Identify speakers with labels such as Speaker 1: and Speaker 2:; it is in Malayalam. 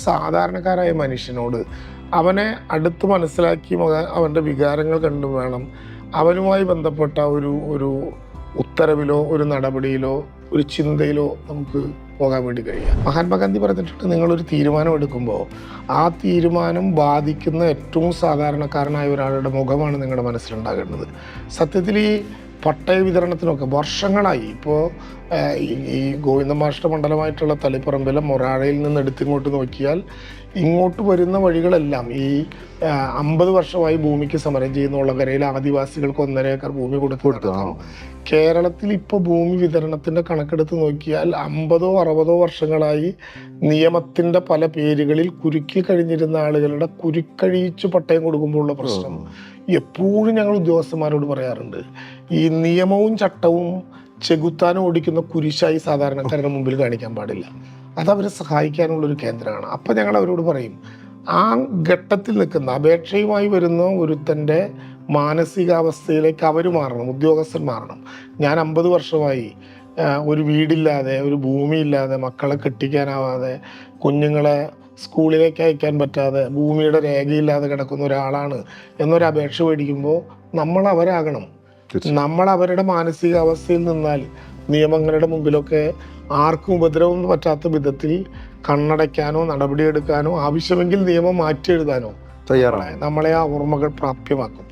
Speaker 1: സാധാരണക്കാരായ മനുഷ്യനോട് അവനെ അടുത്ത് മനസ്സിലാക്കി അവൻ്റെ വികാരങ്ങൾ കണ്ടു വേണം അവനുമായി ബന്ധപ്പെട്ട ഒരു ഉത്തരവിലോ ഒരു നടപടിയിലോ ഒരു ചിന്തയിലോ നമുക്ക് പോകാൻ വേണ്ടി കഴിയാം. മഹാത്മാഗാന്ധി പറഞ്ഞിട്ടുണ്ട്, നിങ്ങളൊരു തീരുമാനം എടുക്കുമ്പോൾ ആ തീരുമാനം ബാധിക്കുന്ന ഏറ്റവും സാധാരണക്കാരനായ ഒരാളുടെ മുഖമാണ് നിങ്ങളുടെ മനസ്സിലുണ്ടാകേണ്ടത്. സത്യത്തിൽ ഈ പട്ടയ വിതരണത്തിനൊക്കെ വർഷങ്ങളായി ഇപ്പോൾ ഈ ഗോവിന്ദ മാഷ്ട മണ്ഡലമായിട്ടുള്ള തളിപ്പറമ്പിലെ മൊറാഴയിൽ നിന്ന് എടുത്തിങ്ങോട്ട് നോക്കിയാൽ ഇങ്ങോട്ട് വരുന്ന വഴികളെല്ലാം ഈ 50 വർഷമായി ഭൂമിക്ക് സമരം ചെയ്യുന്ന ഉള്ളകരയിലെ ആദിവാസികൾക്ക് 1.5 ഏക്കർ ഭൂമി കൊടുത്തു. കേരളത്തിൽ ഇപ്പോൾ ഭൂമി വിതരണത്തിൻ്റെ കണക്കെടുത്ത് നോക്കിയാൽ 50 or 60 വർഷങ്ങളായി നിയമത്തിൻ്റെ പല പേരുകളിൽ കുരുക്കിൽ കഴിഞ്ഞിരുന്ന ആളുകളുടെ കുരുക്കഴിച്ച് പട്ടയം കൊടുക്കുമ്പോഴുള്ള പ്രശ്നം എപ്പോഴും ഞങ്ങൾ ഉദ്യോഗസ്ഥന്മാരോട് പറയാറുണ്ട്. ഈ നിയമവും ചട്ടവും ചെകുത്താനും ഓടിക്കുന്ന കുരിശായി സാധാരണക്കാരുടെ മുമ്പിൽ കാണിക്കാൻ പാടില്ല. അതവരെ സഹായിക്കാനുള്ളൊരു കേന്ദ്രമാണ്. അപ്പം ഞങ്ങൾ അവരോട് പറയും, ആ ഘട്ടത്തിൽ നിൽക്കുന്ന അപേക്ഷയുമായി വരുന്ന ഒരുത്തൻ്റെ മാനസികാവസ്ഥയിലേക്ക് അവർ മാറണം, ഉദ്യോഗസ്ഥൻ മാറണം. ഞാൻ 50 വർഷമായി ഒരു വീടില്ലാതെ, ഒരു ഭൂമിയില്ലാതെ, മക്കളെ കെട്ടിക്കാനാവാതെ, കുഞ്ഞുങ്ങളെ സ്കൂളിലേക്ക് അയക്കാൻ പറ്റാതെ, ഭൂമിയുടെ രേഖയില്ലാതെ കിടക്കുന്ന ഒരാളാണ് എന്നൊരു അപേക്ഷ മേടിക്കുമ്പോൾ നമ്മൾ അവരാകണം. നമ്മൾ അവരുടെ മാനസികാവസ്ഥയിൽ നിന്നാൽ നിയമങ്ങളുടെ മുമ്പിലൊക്കെ ആർക്കും ഉപദ്രവം പറ്റാത്ത വിധത്തിൽ കണ്ണടയ്ക്കാനോ നടപടിയെടുക്കാനോ ആവശ്യമെങ്കിൽ നിയമം മാറ്റി എഴുതാനോ തയ്യാറായ നമ്മളെ ആ ഓർമ്മകൾ പ്രാപ്യമാക്കും.